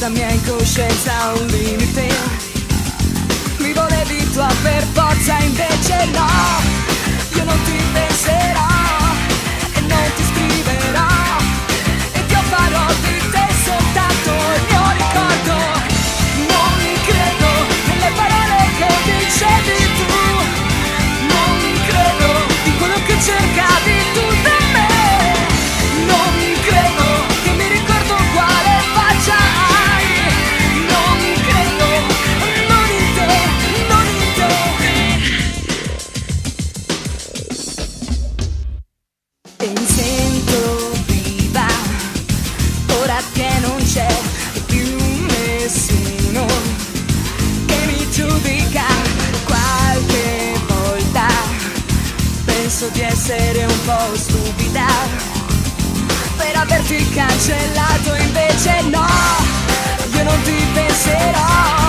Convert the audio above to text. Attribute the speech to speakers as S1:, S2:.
S1: la mia incoscienza ha un limite. Mi volevi tu per forza, invece no. Io non ti penserò e non ti scriverò, ed io farò di te soltanto il mio ricordo. Non credo nelle parole che dicevi tu, non credo in quello che cercavi tu da me. Non credo che mi ricordo quale faccia hai. Non credo, non in te, non in te. E mi sento viva ora che non c'è più nessuno che mi giudica. Qualche volta penso di essere un po' stupida per averti cancellato, invece no. Io non ti penserò